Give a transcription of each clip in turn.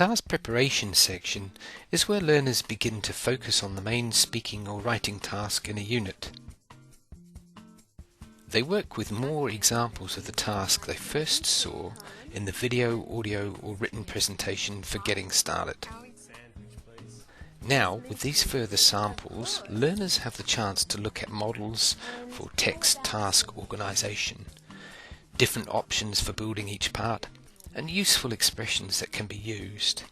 task preparation section is where learners begin to focus on the main speaking or writing task in a unit. They work with more examples of the task they first saw in the video, audio or written presentation for getting started. Now, with these further samples, learners have the chance to look at models for text task organization, different options for building each part, and useful expressions that can be used.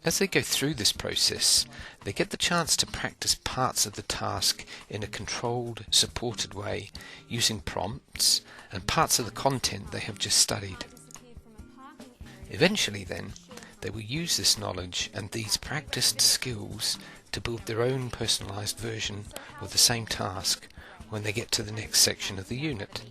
As they go through this process, they get the chance to practice parts of the task in a controlled, supported way, using prompts and parts of the content they have just studied. Eventually then, they will use this knowledge and these practiced skills to build their own personalized version of the same task when they get to the next section of the unit.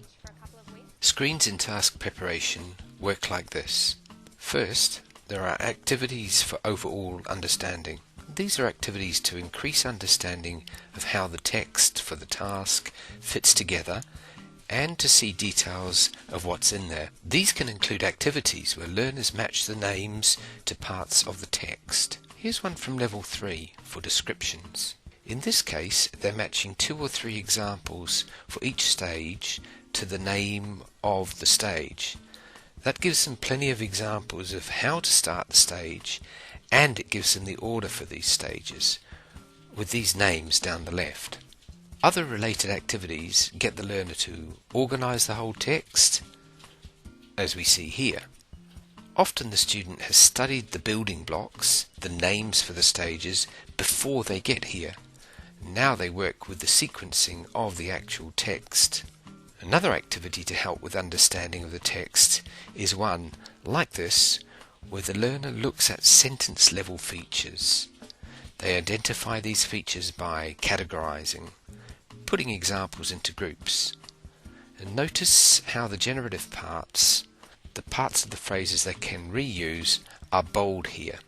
Screens in task preparation work like this. First, there are activities for overall understanding. These are activities to increase understanding of how the text for the task fits together and to see details of what's in there. These can include activities where learners match the names to parts of the text. Here's one from level 3 for descriptions. In this case, they're matching 2 or 3 examples for each stage to the name of the stage. That gives them plenty of examples of how to start the stage, and it gives them the order for these stages, with these names down the left. Other related activities get the learner to organize the whole text, as we see here. Often the student has studied the building blocks, the names for the stages, before they get here. Now they work with the sequencing of the actual text. Another activity to help with understanding of the text is one, like this, where the learner looks at sentence level features. They identify these features by categorizing, putting examples into groups. And notice how the generative parts, the parts of the phrases they can reuse, are bold here.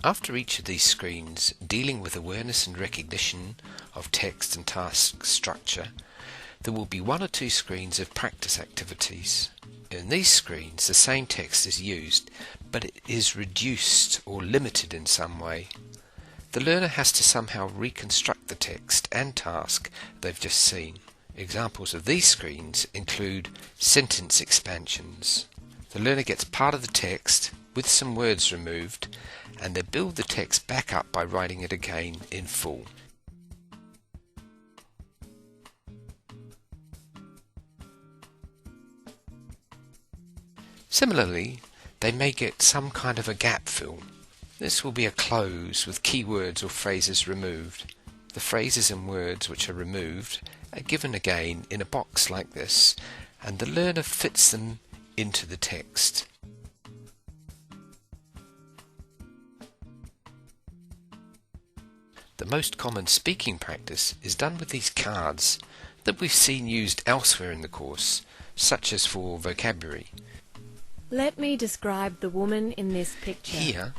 After each of these screens, dealing with awareness and recognition of text and task structure, there will be 1 or 2 screens of practice activities. In these screens, the same text is used, but it is reduced or limited in some way. The learner has to somehow reconstruct the text and task they've just seen. Examples of these screens include sentence expansions. The learner gets part of the text with some words removed, and they build the text back up by writing it again in full. Similarly, they may get some kind of a gap fill. This will be a close with keywords or phrases removed. The phrases and words which are removed are given again in a box like this, and the learner fits them into the text. The most common speaking practice is done with these cards that we've seen used elsewhere in the course, such as for vocabulary. Let me describe the woman in this picture. Here,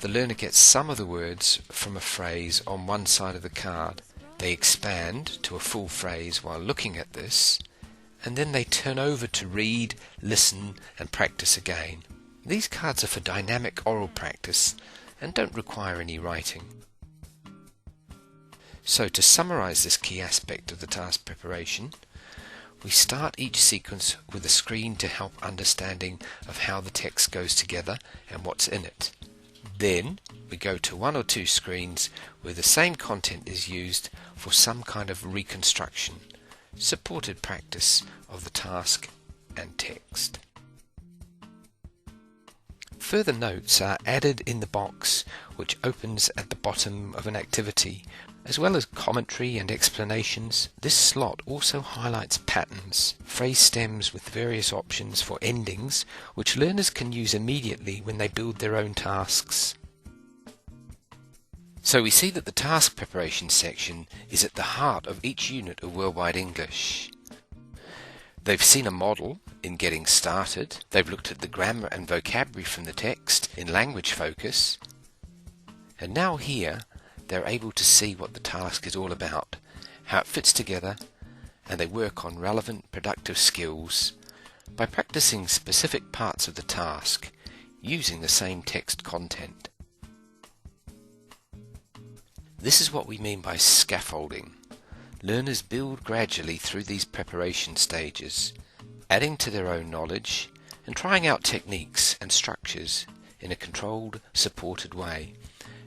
the learner gets some of the words from a phrase on one side of the card. They expand to a full phrase while looking at this, and then they turn over to read, listen, and practice again. These cards are for dynamic oral practice and don't require any writing. So to summarize this key aspect of the task preparation, we start each sequence with a screen to help understanding of how the text goes together and what's in it. Then we go to 1 or 2 screens where the same content is used for some kind of reconstruction, supported practice of the task and text. Further notes are added in the box which opens at the bottom of an activity. As well as commentary and explanations, this slot also highlights patterns, phrase stems with various options for endings, which learners can use immediately when they build their own tasks. So we see that the task preparation section is at the heart of each unit of Worldwide English. They've seen a model in getting started, they've looked at the grammar and vocabulary from the text in language focus, and now here they're able to see what the task is all about, how it fits together, and they work on relevant, productive skills by practicing specific parts of the task using the same text content. This is what we mean by scaffolding. Learners build gradually through these preparation stages, adding to their own knowledge and trying out techniques and structures in a controlled, supported way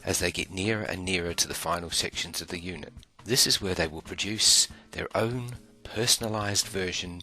as they get nearer and nearer to the final sections of the unit. This is where they will produce their own personalized version